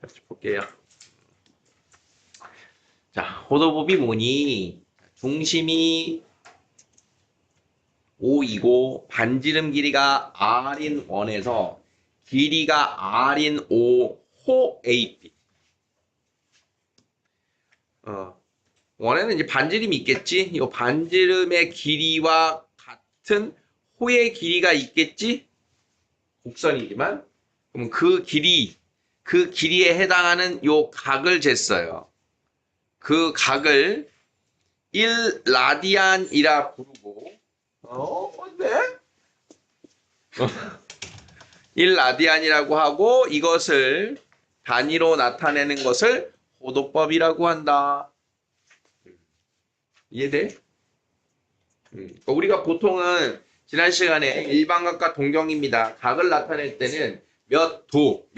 같이 볼게요. 자, 호도법이 뭐니? 중심이 5이고 반지름 길이가 r인 1에서 길이가 r인 5 호 AP. 원에는 이제 반지름이 있겠지? 이 반지름의 길이와 같은 호의 길이가 있겠지? 곡선이지만 그럼 그 길이에 해당하는 요 각을 쟀어요. 그 각을 1라디안이라 부르고 뭔데? 1라디안이라고 하고 이것을 단위로 나타내는 것을 호도법이라고 한다. 이해돼? 우리가 보통은 지난 시간에 일반각과 동경입니다. 각을 나타낼 때는 몇 도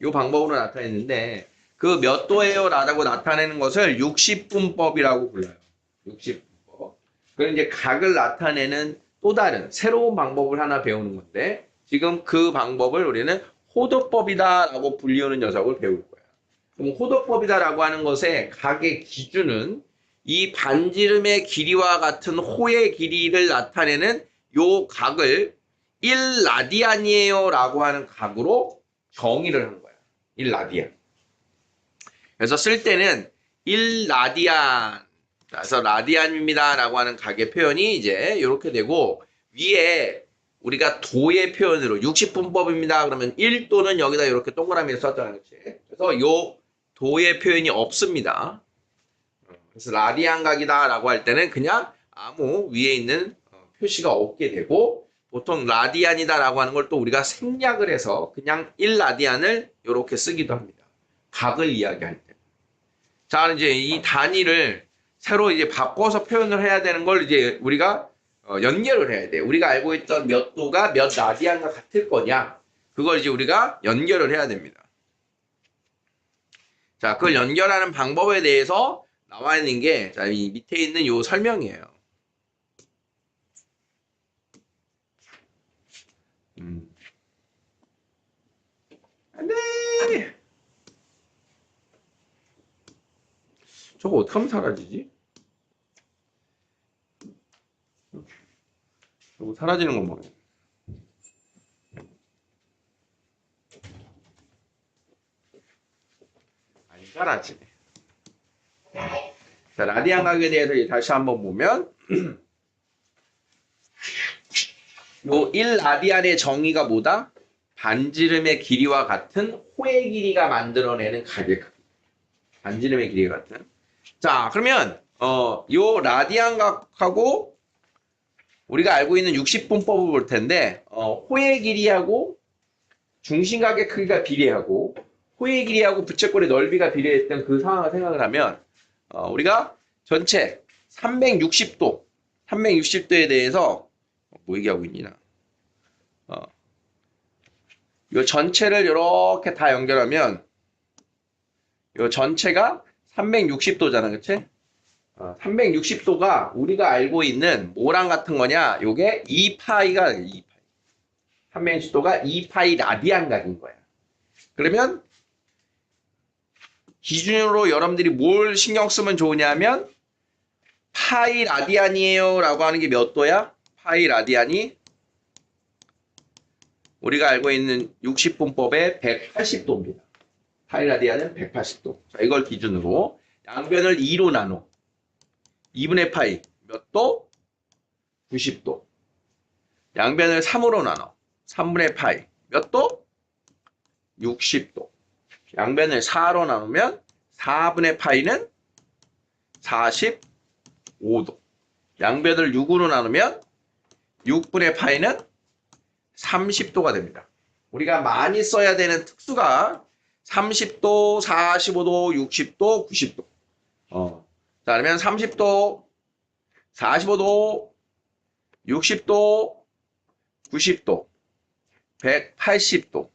이 방법으로 나타냈는데 그 몇 도예요 라고 나타내는 것을 60분법이라고 불러요. 60분법. 그럼 이제 각을 나타내는 또 다른 새로운 방법을 하나 배우는 건데 지금 그 방법을 우리는 호도법이다라고 불리우는 녀석을 배울 거예요. 그럼 호도법이다라고 하는 것의 각의 기준은 이 반지름의 길이와 같은 호의 길이를 나타내는 요 각을 1라디안이에요 라고 하는 각으로 정의를 한 거야. 1라디안. 그래서 쓸 때는 1라디안, 그래서 라디안입니다 라고 하는 각의 표현이 이제 이렇게 되고 위에 우리가 도의 표현으로 60분법입니다. 그러면 1도는 여기다 이렇게 동그라미를 썼잖아요. 그치? 그래서 요 도의 표현이 없습니다. 그래서 라디안 각이다 라고 할 때는 그냥 아무 위에 있는 표시가 없게 되고 보통 라디안이다 라고 하는 걸 또 우리가 생략을 해서 그냥 1라디안을 이렇게 쓰기도 합니다. 각을 이야기할 때. 자, 이제 이 단위를 새로 이제 바꿔서 표현을 해야 되는 걸 이제 우리가 연결을 해야 돼. 우리가 알고 있던 몇 도가 몇 라디안과 같을 거냐. 그걸 이제 우리가 연결을 해야 됩니다. 자, 그걸 연결하는 방법에 대해서 나와 있는 게, 자, 이 밑에 있는 요 설명이에요. 안 돼! 저거 어떻게 하면 사라지지? 저거 사라지는 건 뭐예요? 안 사라지네. 자, 라디안 각에 대해서 다시 한번 보면 요 1라디안의 정의가 뭐다? 반지름의 길이와 같은 호의 길이가 만들어내는 각의 크기. 반지름의 길이가 같은. 자, 그러면 요 라디안 각하고 우리가 알고 있는 60분법을 볼 텐데 호의 길이하고 중심각의 크기가 비례하고 호의 길이하고 부채꼴의 넓이가 비례했던 그 상황을 생각을 하면 우리가 전체 360도에 대해서 뭐 얘기하고 있냐? 이 전체를 이렇게 다 연결하면 이 전체가 360도잖아, 그치? 360도가 우리가 알고 있는 뭐랑 같은 거냐? 요게 2파이가 2파이. 360도가 2파이 라디안 각인 거야. 그러면 기준으로 여러분들이 뭘 신경 쓰면 좋으냐면 파이 라디안이에요 라고 하는 게 몇 도야? 파이 라디안이 우리가 알고 있는 60분법의 180도입니다. 파이 라디안은 180도. 자, 이걸 기준으로 양변을 2로 나눠. 2분의 파이 몇 도? 90도. 양변을 3으로 나눠. 3분의 파이 몇 도? 60도. 양변을 4로 나누면 4분의 파이는 45도. 양변을 6으로 나누면 6분의 파이는 30도가 됩니다. 우리가 많이 써야 되는 특수가 30도, 45도, 60도, 90도. 자, 그러면 30도, 45도, 60도, 90도, 180도.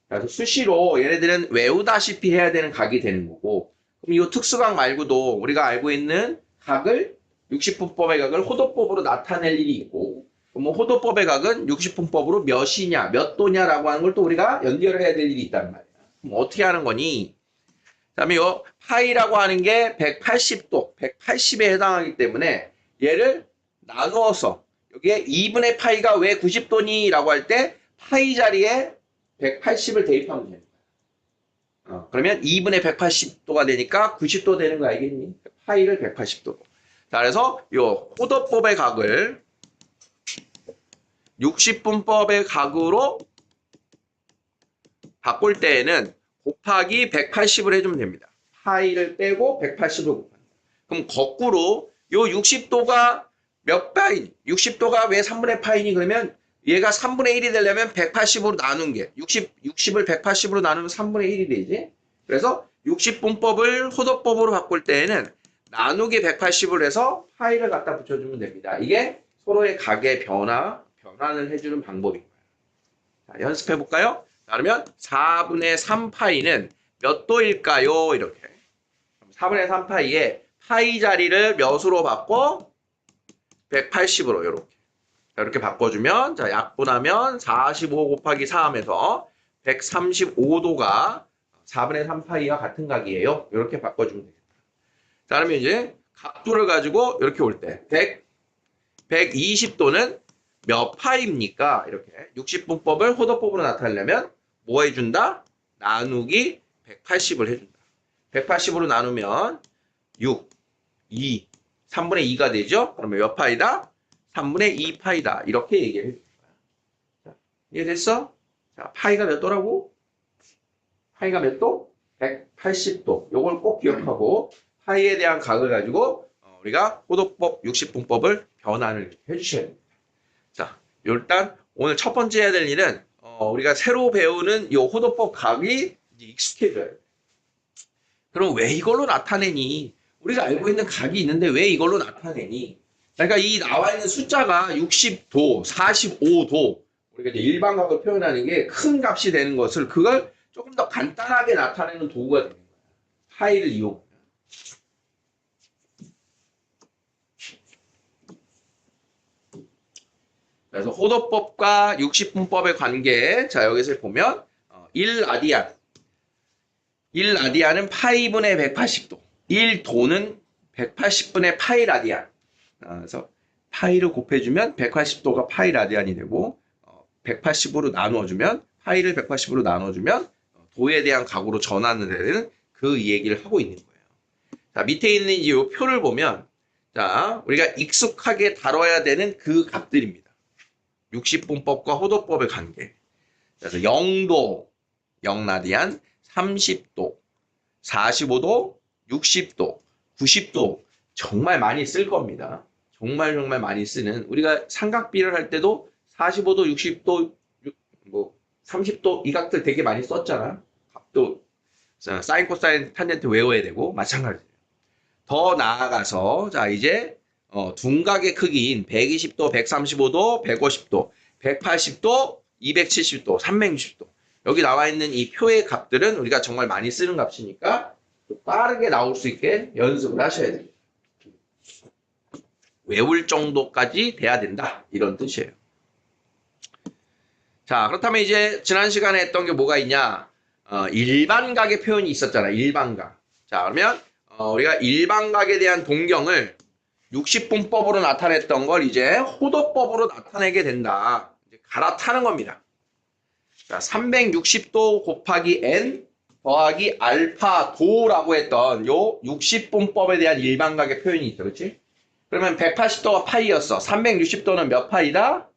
그래서 수시로 얘네들은 외우다시피 해야 되는 각이 되는 거고, 그럼 이 특수각 말고도 우리가 알고 있는 각을 60분법의 각을 호도법으로 나타낼 일이 있고, 그럼 호도법의 각은 60분법으로 몇이냐, 몇 도냐라고 하는 걸 또 우리가 연결을 해야 될 일이 있단 말이야. 그럼 어떻게 하는 거니? 그다음에 요 파이라고 하는 게 180도, 180에 해당하기 때문에 얘를 나누어서 여기에 2분의 파이가 왜 90도니? 라고 할 때 파이 자리에 180을 대입하면 됩니다. 그러면 2분의 180도가 되니까 90도 되는 거 알겠니? 파이를 180도로. 자, 그래서 요 호도법의 각을 60분법의 각으로 바꿀 때에는 곱하기 180을 해주면 됩니다. 파이를 빼고 180을 곱합니다. 그럼 거꾸로 요 60도가 몇 파이? 60도가 왜 3분의 파이니? 그러면 얘가 3분의 1이 되려면 180으로 나눈 게 60을 180으로 나누면 3분의 1이 되지. 그래서 60분법을 호도법으로 바꿀 때에는 나누기 180을 해서 파이를 갖다 붙여주면 됩니다. 이게 서로의 각의 변환을 해주는 방법인 거예요. 자, 연습해 볼까요? 그러면 4분의 3파이는 몇 도일까요? 이렇게. 4분의 3파이에 파이 자리를 몇으로 바꿔? 180으로 이렇게 바꿔주면 자 약분하면 45 곱하기 4 하면서 135도가 4분의 3파이와 같은 각이에요. 이렇게 바꿔주면 되겠다. 자 그러면 이제 각도를 가지고 이렇게 올 때 120도는 몇 파이입니까? 이렇게 60분법을 호도법으로 나타내려면 뭐 해준다? 나누기 180을 해준다. 180으로 나누면 6, 2, 3분의 2가 되죠? 그러면 몇 파이다? 3분의 2파이다. 이렇게 얘기를 해줄 거야. 이해됐어? 자, 파이가 몇 도라고? 파이가 몇 도? 180도. 요걸 꼭 기억하고 파이에 대한 각을 가지고 우리가 호도법 60분법을 변환을 해주셔야 됩니다. 자, 일단 오늘 첫 번째 해야 될 일은 우리가 새로 배우는 이 호도법 각이 익숙해져야 돼. 그럼 왜 이걸로 나타내니? 우리가 알고 있는 각이 있는데 왜 이걸로 나타내니? 그러니까 이 나와 있는 숫자가 60도, 45도 우리가 이제 일반각을 표현하는 게 큰 값이 되는 것을 그걸 조금 더 간단하게 나타내는 도구가 되는 거야. 파이를 이용하면. 그래서 호도법과 60분법의 관계, 자 여기서 보면 1라디안. 1라디안은 파이분의 180도. 1도는 180분의 파이 라디안. 그래서 파이를 곱해주면 180도가 파이 라디안이 되고 180으로 나누어주면 파이를 180으로 나눠주면 도에 대한 각으로 전환을 되는 그 얘기를 하고 있는 거예요. 자 밑에 있는 이 표를 보면 자 우리가 익숙하게 다뤄야 되는 그 값들입니다. 60분법과 호도법의 관계. 그래서 0도 0라디안, 30도, 45도, 60도, 90도 정말 많이 쓸 겁니다. 정말 많이 쓰는 우리가 삼각비를 할 때도 45도, 60도, 30도 이 각들 되게 많이 썼잖아. 값도 사인, 코사인, 탄젠트 외워야 되고 마찬가지예요. 더 나아가서 자 이제 둔각의 크기인 120도, 135도, 150도, 180도, 270도, 360도 여기 나와 있는 이 표의 값들은 우리가 정말 많이 쓰는 값이니까 빠르게 나올 수 있게 연습을 하셔야 됩니다. 외울 정도까지 돼야 된다. 이런 뜻이에요. 자, 그렇다면 이제 지난 시간에 했던 게 뭐가 있냐? 일반각의 표현이 있었잖아. 일반각. 자, 그러면 우리가 일반각에 대한 동경을 60분법으로 나타냈던 걸 이제 호도법으로 나타내게 된다. 이제 갈아타는 겁니다. 자, 360도 곱하기 n 더하기 알파 도라고 했던 요 60분법에 대한 일반각의 표현이 있죠. 그렇지? 그러면 180도가 파이였어. 360도는 몇 파이다?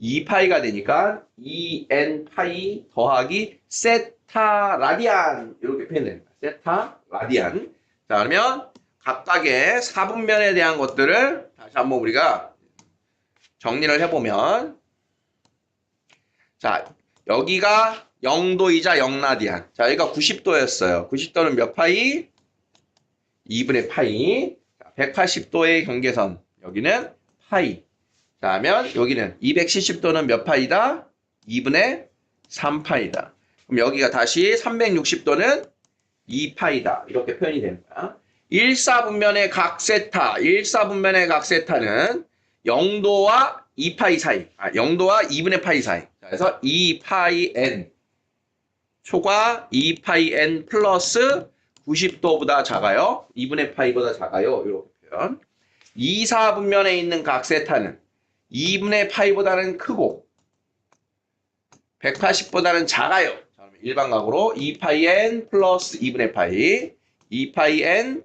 2파이가 되니까 2n 파이 더하기 세타 라디안 이렇게 표현됩니다. 세타 라디안. 자, 그러면 각각의 사분면에 대한 것들을 다시 한번 우리가 정리를 해보면 자, 여기가 0도이자 0라디안. 자, 여기가 90도였어요. 90도는 몇 파이? 2분의 파이. 180도의 경계선. 여기는 파이. 자, 하면 여기는 270도는 몇 파이다? 2분의 3파이다. 그럼 여기가 다시 360도는 2파이다. 이렇게 표현이 됩니다. 1사분면의 각 세타. 1사분면의 각 세타는 0도와 2파이 사이. 0도와 2분의 파이 사이. 자, 그래서 2파이 n. 초과 2파이 n 플러스 90도보다 작아요. 2분의 파이보다 작아요. 이렇게 표현. 2, 4분면에 있는 각 세타는 2분의 파이보다는 크고 180보다는 작아요. 자, 그러면 일반각으로 2파이 n 플러스 2분의 파이, 2파이 n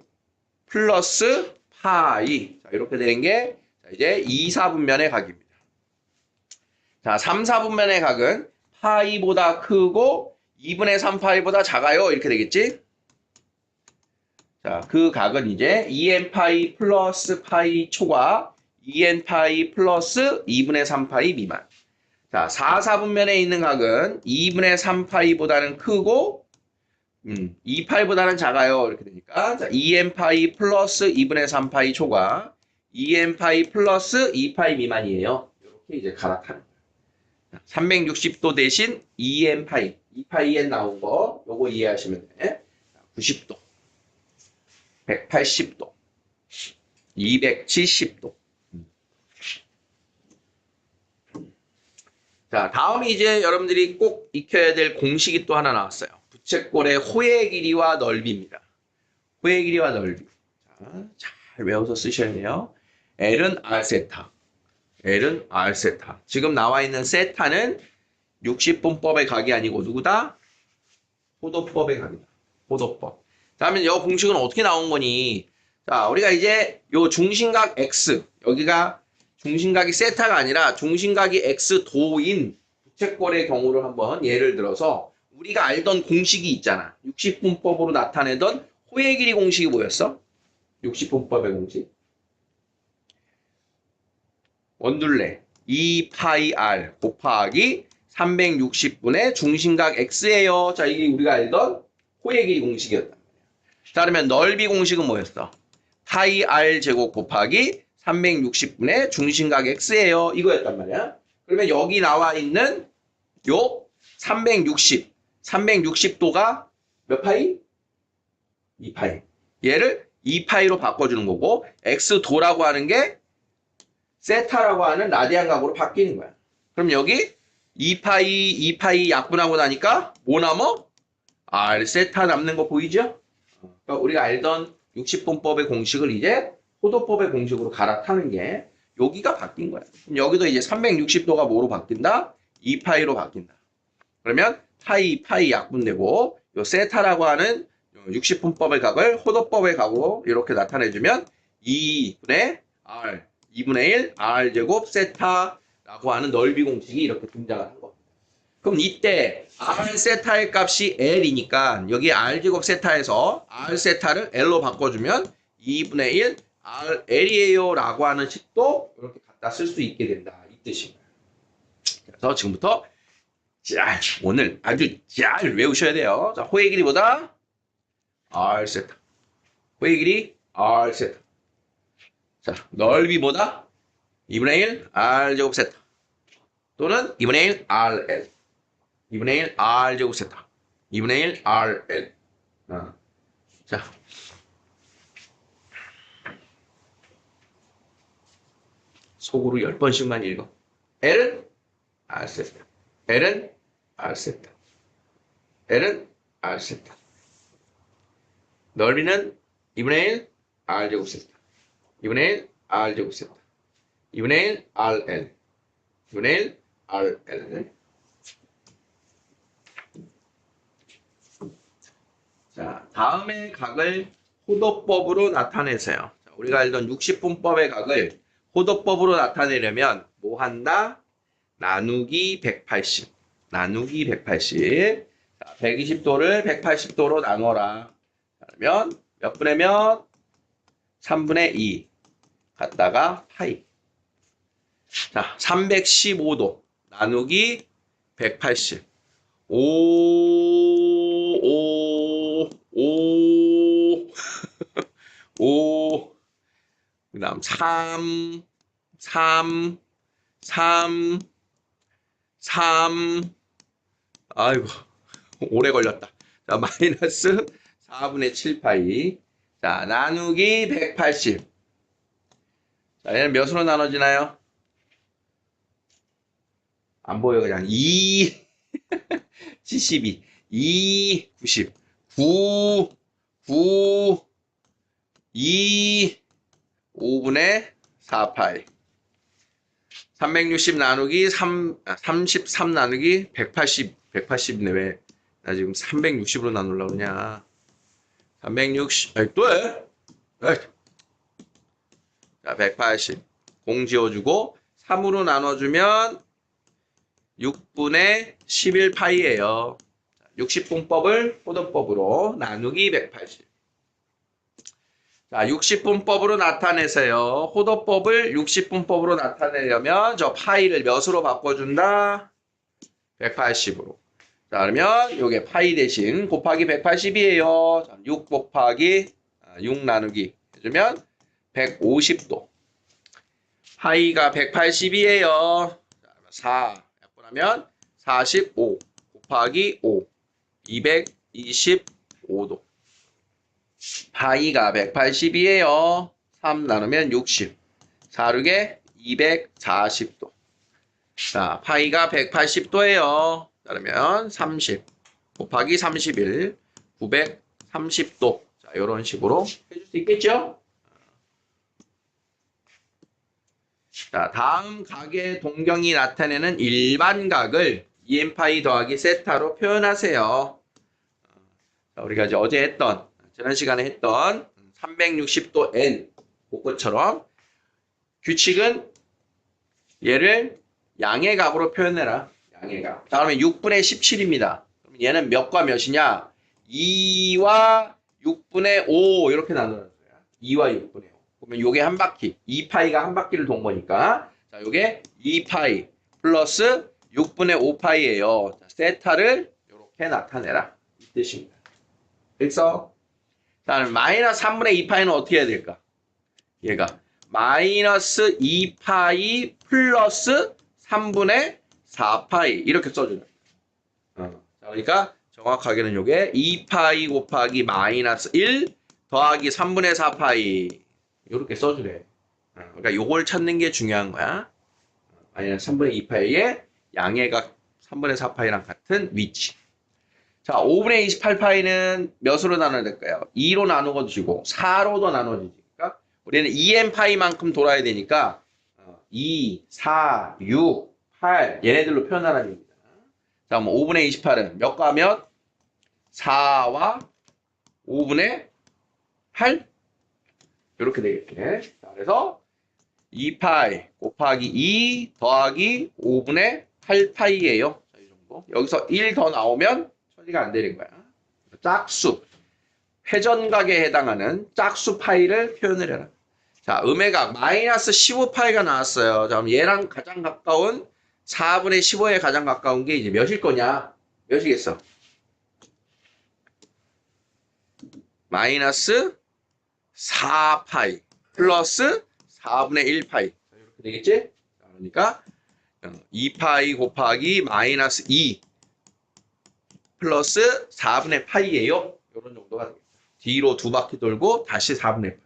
플러스 파이. 자, 이렇게 되는 게 자, 이제 2, 4분면의 각입니다. 자, 3, 4분면의 각은 파이보다 크고 2분의 3파이보다 작아요. 이렇게 되겠지? 자, 그 각은 이제 2n 파이 플러스 파이 초과 2n 파이 플러스 2분의 3파이 미만. 자, 4, 4분면에 있는 각은 2분의 3파이보다는 크고 2파이보다는 작아요. 이렇게 되니까 자, 2n 파이 플러스 2분의 3파이 초과 2n 파이 플러스 2파이 미만이에요. 이렇게 이제 갈아타는 거예요. 360도 대신 2n 파이, 2파이엔 나온 거 요거 이해하시면 돼. 90도, 180도, 270도. 자, 다음이 이제 여러분들이 꼭 익혀야 될 공식이 또 하나 나왔어요. 부채꼴의 호의 길이와 넓이입니다. 호의 길이와 넓이. 자, 잘 외워서 쓰셔야 돼요. L은 R 세타. L은 R 세타. 지금 나와 있는 세타는 60분법의 각이 아니고 누구다? 호도법의 각이다. 호도법. 자, 그러면 이 공식은 어떻게 나온 거니? 자, 우리가 이제 요 중심각 X, 여기가 중심각이 세타가 아니라 중심각이 X도인 부채꼴의 경우를 한번 예를 들어서 우리가 알던 공식이 있잖아. 60분법으로 나타내던 호의 길이 공식이 뭐였어? 60분법의 공식. 원둘레 2파이r 곱하기 360분의 중심각 X예요. 자, 이게 우리가 알던 호의 길이 공식이었단 말이야. 자, 그러면 넓이 공식은 뭐였어? 파이 r 제곱 곱하기 360분의 중심각 x예요. 이거였단 말이야. 그러면 여기 나와 있는 요 360도가 몇 파이? 2파이. 얘를 2파이로 바꿔주는 거고 x도라고 하는 게 세타라고 하는 라디안 각으로 바뀌는 거야. 그럼 여기 2파이 약분하고 나니까 뭐 남어? r 세타 남는 거 보이죠? 그러니까 우리가 알던 60분법의 공식을 이제 호도법의 공식으로 갈아타는 게 여기가 바뀐 거야. 그럼 여기도 이제 360도가 뭐로 바뀐다? 2파이로 바뀐다. 그러면 파이 약분되고 요 세타라고 하는 60분법의 각을 호도법의 각으로 이렇게 나타내주면 2분의 R, 2분의 1 R제곱 세타라고 하는 넓이 공식이 이렇게 등장을 한 겁니다. 그럼 이때 R 세타의 값이 L이니까 여기 R제곱 세타에서 R 세타를 L로 바꿔주면 2분의 1 RL이에요 라고 하는 식도 이렇게 갖다 쓸 수 있게 된다. 이 뜻입니다. 그래서 지금부터 오늘 아주 잘 외우셔야 돼요. 자, 호의 길이보다 R 세타. 호의 길이 R 세타. 자, 넓이보다 2분의 1 R제곱 세타. 또는 2분의 1 RL. 2분의 1 R제곱 세타. 2분의 1 RL. 자. 속으로 10번씩만 읽어. L은 R 세타. L은 R 세타. L은 R 세타. 넓이는 2분의 1 R 제곱 세타. 2분의 1 R 제곱 세타. 2분의 1 RL. 2분의 1 RL. 자, 다음의 각을 호도법으로 나타내세요. 자, 우리가 알던 60분법의 각을 호도법으로 나타내려면 뭐 한다? 나누기 180. 나누기 180. 자, 120도를 180도로 나눠라. 그러면 몇 분의 몇? 3분의 2. 갖다가 파이. 자, 315도 나누기 180. 5. 그 다음 3. 아이고, 오래 걸렸다. 자, 마이너스 4분의 7파이. 자, 나누기 180. 자, 얘는 몇으로 나눠지나요? 안 보여, 그냥 2. 72. 2, 90. 9, 9, 2, 5분의 4파이. 360 나누기 33 나누기 180 내외. 나 지금 360으로 나누려고 그러냐. 360, 아니, 또 해? 에이. 자, 180. 공 지워주고, 3으로 나눠주면 6분의 11파이예요. 60분법을 호도법으로 나누기 180. 자, 60분법으로 나타내세요. 호도법을 60분법으로 나타내려면 저 파이를 몇으로 바꿔준다? 180으로. 자, 그러면 요게 파이 대신 곱하기 180이에요. 6 곱하기 6 나누기 해주면 150도. 파이가 180이에요. 4 약분하면 45 곱하기 5. 225도. 파이가 180이에요. 3 나누면 60. 4, 6에 240도. 자, 파이가 180도예요. 그러면 30 곱하기 31. 930도. 자, 이런 식으로 해줄 수 있겠죠? 자, 다음 각의 동경이 나타내는 일반각을 2n파이 더하기 세타로 표현하세요. 자, 우리가 이제 어제 했던, 지난 시간에 했던 360도 n 그것처럼 규칙은 얘를 양의 값으로 표현해라. 양의 값. 자, 그러면 6분의 17입니다. 그럼 얘는 몇과 몇이냐? 2와 6분의 5 이렇게 나누는 거야. 2와 6분의 5. 그러면 요게 한 바퀴. 2파이가 한 바퀴를 돈 거니까. 자, 요게 2파이 플러스 6분의 5파이예요. 자, 세타를 이렇게 나타내라. 이 뜻입니다. 그래서 자, 마이너스 3분의 2파이는 어떻게 해야 될까? 얘가 마이너스 2파이 플러스 3분의 4파이 이렇게 써주는 거야. 자, 그러니까 정확하게는 요게 2파이 곱하기 마이너스 1 더하기 3분의 4파이 이렇게 써주래. 그러니까 요걸 찾는 게 중요한 거야. 마이너스 3분의 2파이의 양해각 3분의 4파이랑 같은 위치. 자, 5분의 28파이는 몇으로 나눠야 될까요? 2로 나누어지고 4로도 나눠지니까 우리는 2n파이만큼 돌아야 되니까 2, 4, 6, 8 얘네들로 표현하라는 얘기입니다. 자, 그럼 5분의 28은 몇과 몇? 4와 5분의 8? 이렇게 되겠네. 자, 그래서 2파이 곱하기 2 더하기 5분의 8파이예요. 자, 이 정도. 여기서 1 더 나오면 처리가 안 되는 거야. 짝수. 회전각에 해당하는 짝수 파이를 표현을 해라. 자, 음해각 마이너스 15파이가 나왔어요. 자, 그럼 얘랑 가장 가까운 4분의 15에 가장 가까운 게 이제 몇일 거냐? 몇이겠어? 마이너스 4파이 플러스 4분의 1파이. 이렇게 되겠지? 자, 그러니까 2파이 곱하기 마이너스 2 플러스 4분의 파이예요. 이런 정도가 되겠다. 뒤로 두 바퀴 돌고 다시 4분의 파이.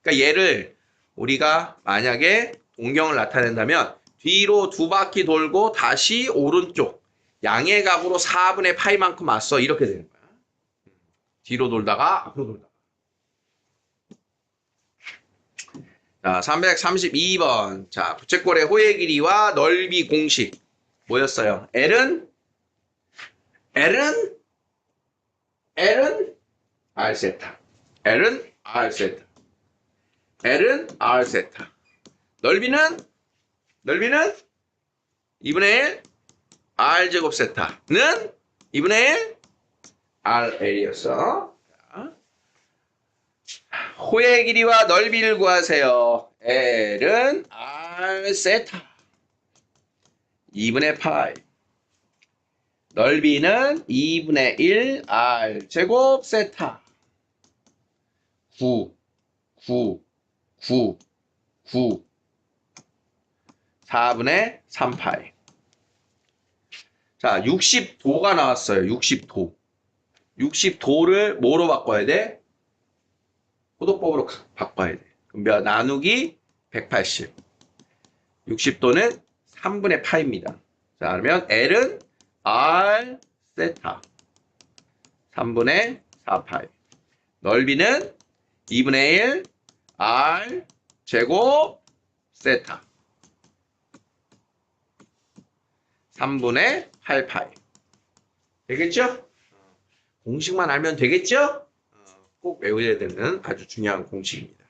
그러니까 얘를 우리가 만약에 동경을 나타낸다면 뒤로 두 바퀴 돌고 다시 오른쪽 양의 값으로 4분의 파이만큼 왔어. 이렇게 되는 거야. 뒤로 돌다가 앞으로 돌다가. 자, 332번. 자, 부채꼴의 호의 길이와 넓이 공식 뭐였어요? L은 R 세타. L은 R 세타. L은 R 세타. 넓이는 2분의 1 R 제곱 세타는 2분의 1 RL이었어. 호의 길이와 넓이를 구하세요. L은 R 세타 2분의 파이. 넓이는 2분의 1 R 제곱 세타 9 4분의 3파이. 자, 60도가 나왔어요. 60도. 60도를 뭐로 바꿔야 돼? 호도법으로 바꿔야 돼. 그럼 나누기 180. 60도는 3분의 파입니다. 자, 그러면 L은 R 세타 3분의 4파이. 넓이는 2분의 1 r 제곱 세타. 3분의 8파이. 되겠죠? 공식만 알면 되겠죠? 꼭 외워야 되는 아주 중요한 공식입니다.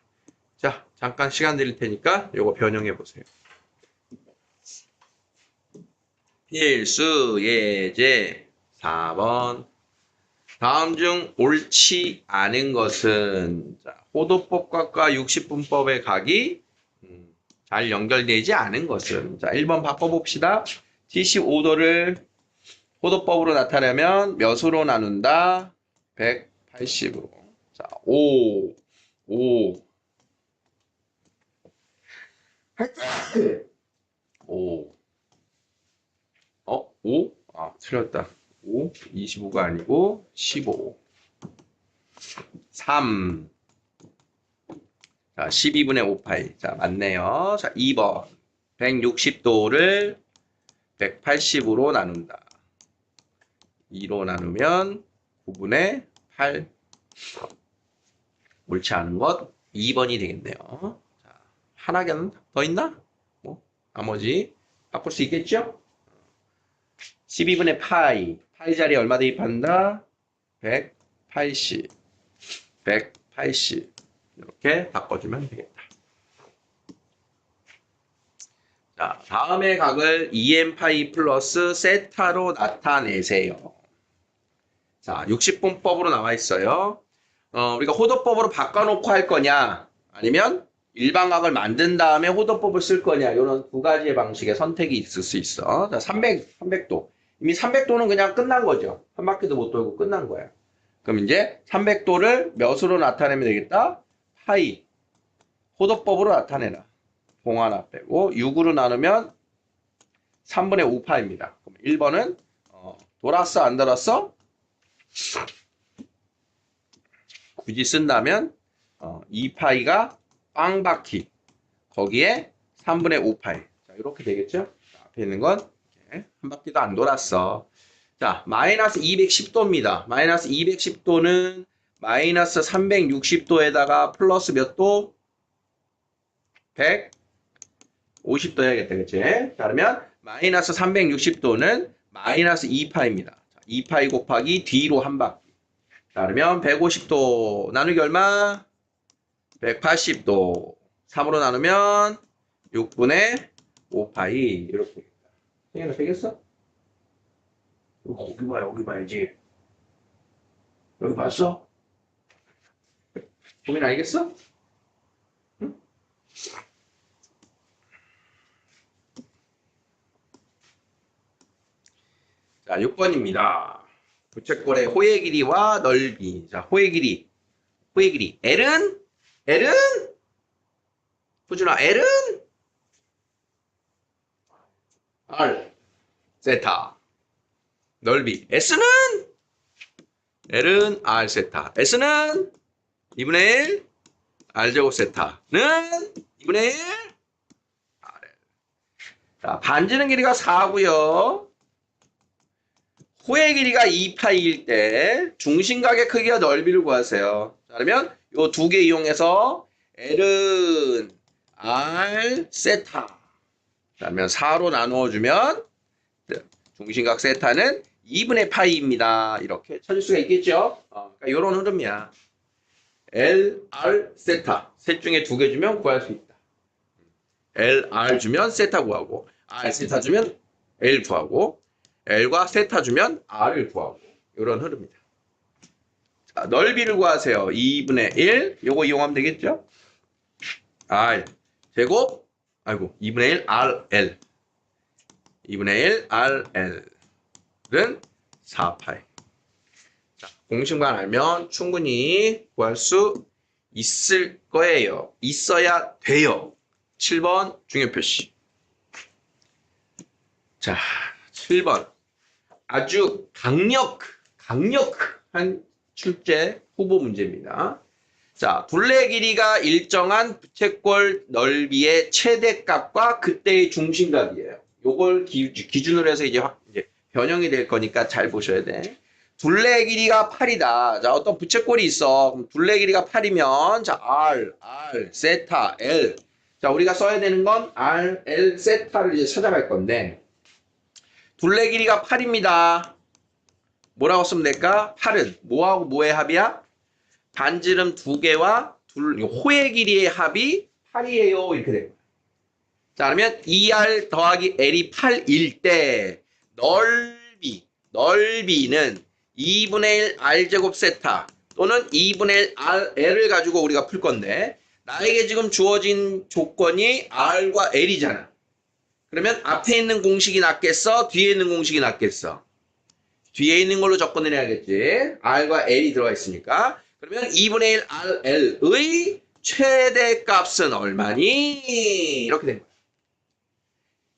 자, 잠깐 시간 드릴 테니까 요거 변형해 보세요. 필수 예제 4번. 다음 중 옳지 않은 것은 자, 호도법과 60분법의 각이 잘 연결되지 않은 것은 자, 1번 바꿔봅시다. 75도를 호도법으로 나타내면 몇으로 나눈다? 180으로. 자, 5, 5, 5. 5? 아, 틀렸다. 5, 25가 아니고 15. 3. 자, 12분의 5파이. 자, 맞네요. 자, 2번. 160도를 180으로 나눈다. 2로 나누면 9분의 8. 옳지 않은 것 2번이 되겠네요. 자, 하나 더 있나? 뭐, 나머지 바꿀 수 있겠죠? 12분의 파이. 파이 자리에 얼마 대입한다? 180. 180. 이렇게 바꿔주면 되겠다. 자, 다음의 각을 2n파이 플러스 세타로 나타내세요. 자, 60분법으로 나와 있어요. 우리가 호도법으로 바꿔놓고 할 거냐, 아니면 일반각을 만든 다음에 호도법을 쓸 거냐, 이런 두 가지의 방식의 선택이 있을 수 있어. 자, 300도. 이미 300도는 그냥 끝난 거죠. 한 바퀴도 못 돌고 끝난 거야. 그럼 이제 300도를 몇으로 나타내면 되겠다? 파이. 호도법으로 나타내라. 공 하나 빼고 6으로 나누면 3분의 5파입니다. 그럼 1번은 돌았어 안 돌았어? 굳이 쓴다면 2파이가 빵바퀴 거기에 3분의 5파이. 자, 이렇게 되겠죠? 자, 앞에 있는 건 한 바퀴도 안 돌았어. 자, 마이너스 210도입니다. 마이너스 210도는 마이너스 360도에다가 플러스 몇 도? 150도 해야겠다. 그치? 자, 그러면 마이너스 360도는 마이너스 2파입니다. 2파이 곱하기 뒤로 한 바퀴. 자, 그러면 150도 나누기 얼마? 180도. 3으로 나누면 6분의 5파이. 이렇게 되겠다. 생각나 되겠어? 여기 봐, 여기 봐야지. 여기 봤어? 고민 알겠어? 응? 자, 6번입니다. 부채꼴의 호의 길이와 넓이. 자, 호의 길이. L은? 후준아, L은? R. 세타. 넓이. L은 R 세타. S는 2분의 1 R 제곱 세타는 2분의 1 RL. 자, 반지름 길이가 4고요. 호의 길이가 2파이일 때 중심각의 크기와 넓이를 구하세요. 자, 그러면 이 두 개 이용해서 L은 R 세타. 그러면 4로 나누어 주면 중심각 세타는 2분의 파이입니다. 이렇게 찾을 수가 있겠죠? 그러니까 이런 흐름이야. L, R, 세타. 셋 중에 두 개 주면 구할 수 있다. L, R 주면 세타 구하고, R, 세타 주면 L 구하고, L과 세타 주면 R을 구하고. 이런 흐름입니다. 자, 넓이를 구하세요. 2분의 1. 요거 이용하면 되겠죠? R 제곱, 2분의 1 RL. 2분의 1 RL은 4파이. 자, 공식만 알면 충분히 구할 수 있을 거예요. 있어야 돼요. 7번 중요표시. 자, 7번. 아주 강력한 출제 후보 문제입니다. 자, 둘레 길이가 일정한 부채꼴 넓이의 최대값과 그때의 중심각이에요. 요걸 기준으로 해서 이제 변형이 될 거니까 잘 보셔야 돼. 둘레 길이가 8이다. 자, 어떤 부채꼴이 있어. 그럼 둘레 길이가 8이면, 자, R, 세타, L. 자, 우리가 써야 되는 건 R, L, 세타를 이제 찾아갈 건데, 둘레 길이가 8입니다. 뭐라고 쓰면 될까? 8은 뭐하고 뭐의 합이야? 반지름 2개와 호의 길이의 합이 8이에요. 이렇게 됩니다. 자, 그러면 2R 더하기 L이 8일 때, 넓이는 2분의 1 R제곱 세타 또는 2분의 1 L을 가지고 우리가 풀 건데 나에게 지금 주어진 조건이 R과 L이잖아. 그러면 앞에 있는 공식이 낫겠어? 뒤에 있는 공식이 낫겠어? 뒤에 있는 걸로 접근을 해야겠지. R과 L이 들어가 있으니까. 그러면 2분의 1 RL의 최대값은 얼마니? 이렇게 된 거야.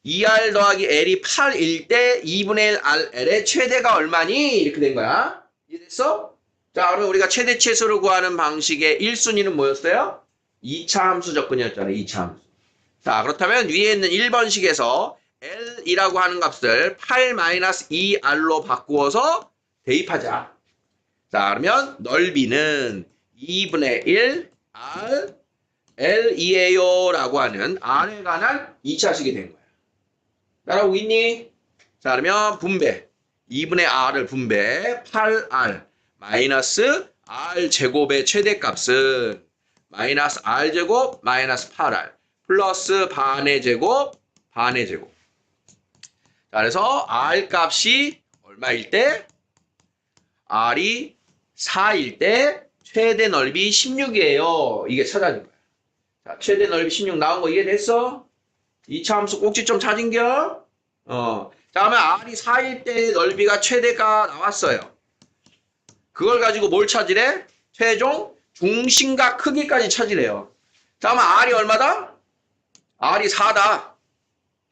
2R 더하기 L이 8일 때 2분의 1 RL의 최대가 얼마니? 이렇게 된 거야. 이해됐어? 자, 그럼 우리가 최대치수를 구하는 방식의 1순위는 뭐였어요? 2차 함수 접근이었잖아요. 2차 함수. 자, 그렇다면 위에 있는 1번식에서 L이라고 하는 값을 8-2R로 바꾸어서 대입하자. 자, 그러면 넓이는 2분의 1 R L이에요 라고 하는 R에 관한 2차식이 된 거야. 따라오고 있니? 자, 그러면 분배. 2분의 R을 분배. 8R 마이너스 R 제곱의 최대값은 마이너스 R 제곱 마이너스 8R 플러스 반의 제곱 반의 제곱. 자, 그래서 R 값이 얼마일 때? R이 4일 때 최대 넓이 16이에요. 이게 찾아진 거야. 자, 최대 넓이 16 나온 거 이해됐어? 2차 함수 꼭지점 찾은겨? 자, 그러면 R이 4일 때 넓이가 최대가 나왔어요. 그걸 가지고 뭘 찾으래? 최종 중심각 크기까지 찾으래요. 자, 그러면 R이 얼마다? R이 4다.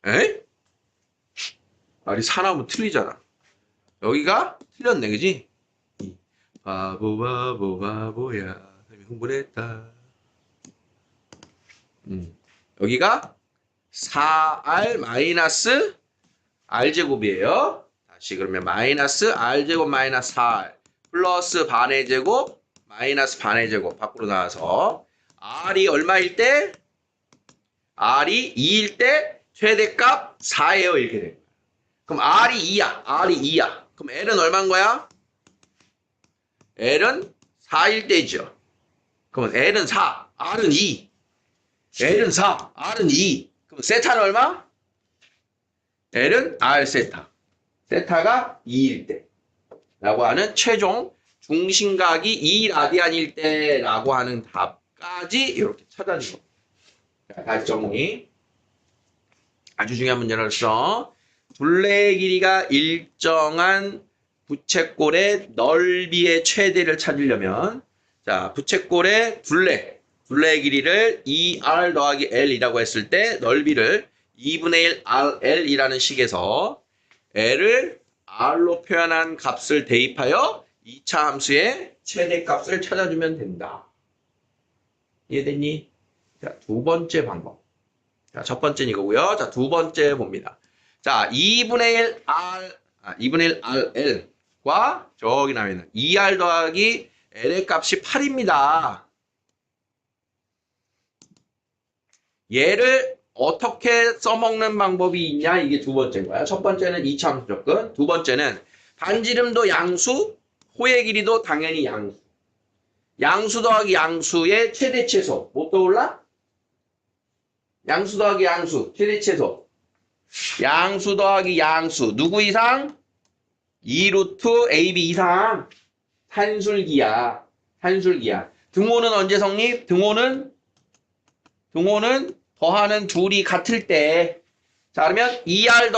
에? R이 4 나오면 틀리잖아. 여기가 틀렸네, 그지? 바보 바보야 흥분했다. 여기가 4R 마이너스 R제곱이에요. 다시 그러면 마이너스 R제곱 마이너스 4R 플러스 반의 제곱 마이너스 반의 제곱 밖으로 나와서 R이 얼마일 때? R이 2일 때 최대값 4예요. 이렇게 돼요. 그럼 R이 2야. R이 2야. 그럼 L은 얼마인 거야? L은 4일 때죠. 그러면 L은 4, R은 2. L은 4, R은 2. 그럼 세타는 얼마? L은 R 세타. 세타가 2일 때. 라고 하는 최종 중심각이 2라디안일 때 라고 하는 답까지 이렇게 찾아준 겁니다. 자, 다시 정리. 아주 중요한 문제로서 둘레의 길이가 일정한 부채꼴의 넓이의 최대를 찾으려면 자, 부채꼴의 둘레의 길이를 2R 더하기 L이라고 했을 때 넓이를 2분의 1 RL이라는 식에서 L을 R로 표현한 값을 대입하여 2차 함수의 최대값을 찾아주면 된다. 이해됐니? 자, 두 번째 방법. 자, 첫 번째는 이거고요. 자, 두 번째 봅니다. 자, 2분의 1 RL과 저기 나와있는 2R 더하기 L의 값이 8입니다. 얘를 어떻게 써먹는 방법이 있냐? 이게 두 번째인 거야. 첫 번째는 2차 함수 접근. 두 번째는 반지름도 양수, 호의 길이도 당연히 양수. 양수 더하기 양수의 최대 최소. 못 떠올라? 양수 더하기 양수, 최대 최소. 양수 더하기 양수. 누구 이상? 2루트 AB 이상. 산술기야. 산술기야. 등호는 언제 성립? 등호는 더하는 둘이 같을 때. 자, 그러면 2R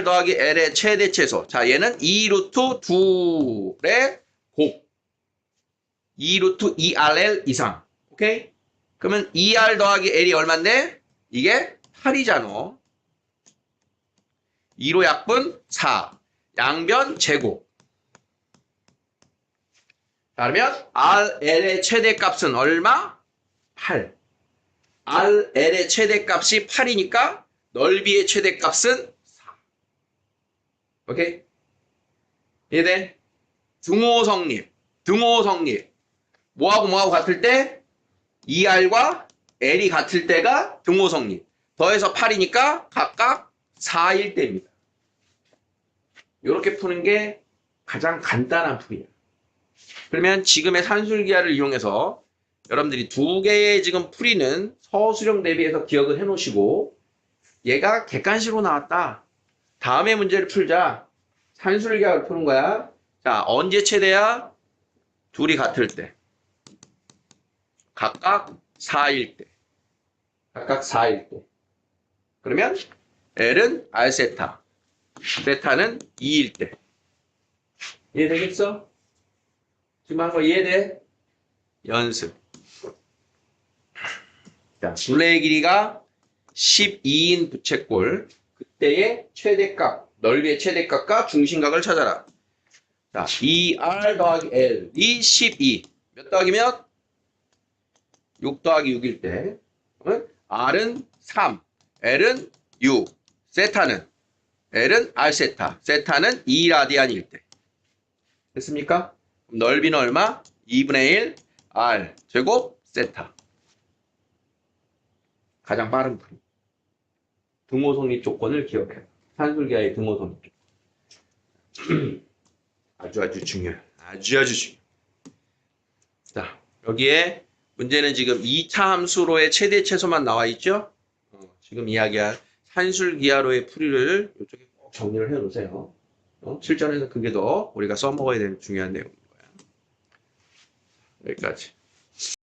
더하기 L의 최대 최소. 자, 얘는 2루트 2의 곱. 2루트 2RL 이상. 오케이? 그러면 2R 더하기 L이 얼만데? 이게 8이잖아. 2로 약분 4. 양변 제곱. 자, 그러면 RL의 최대값은 얼마? 8. RL의 최대값이 8이니까 넓이의 최대값은 4. 오케이? 이해돼? 등호성립. 등호성립. 뭐하고 같을 때? 2R과 L이 같을 때가 등호성립. 더해서 8이니까 각각 4일 때입니다. 이렇게 푸는 게 가장 간단한 풀이에요. 그러면 지금의 산술기하를 이용해서 여러분들이 두 개의 지금 풀이는 서술형 대비해서 기억을 해 놓으시고 얘가 객관식으로 나왔다. 다음에 문제를 풀자. 산술기하를 푸는 거야. 자, 언제 최대야? 둘이 같을 때. 각각 4일 때. 각각 4일 때. 그러면 L은 R세타, 세타는 2일 때. 이해되겠어? 지금 한 거 이해돼? 연습. 자, 둘레의 길이가 12인 부채꼴. 그때의 최대값, 넓이의 최대값과 중심각을 찾아라. 자, 2R 더하기 L이 12. 몇 더하기 몇? 6 더하기 6일 때. 그러면 R은 3, L은 6, 세타는 L은 R세타, 세타는 2라디안일 때. 됐습니까? 그럼 넓이는 얼마? 2분의 1 R 제곱 세타. 가장 빠른 풀이. 등호성립 조건을 기억해요. 산술기하의 등호성립 조건. 아주 중요해요. 아주 중요해요. 자, 여기에 문제는 지금 2차 함수로의 최대 최소만 나와 있죠? 지금 이야기한 산술기하로의 풀이를 이쪽에 꼭 정리를 해 놓으세요. 실전에서 그게 더 우리가 써먹어야 되는 중요한 내용인 거야. 여기까지.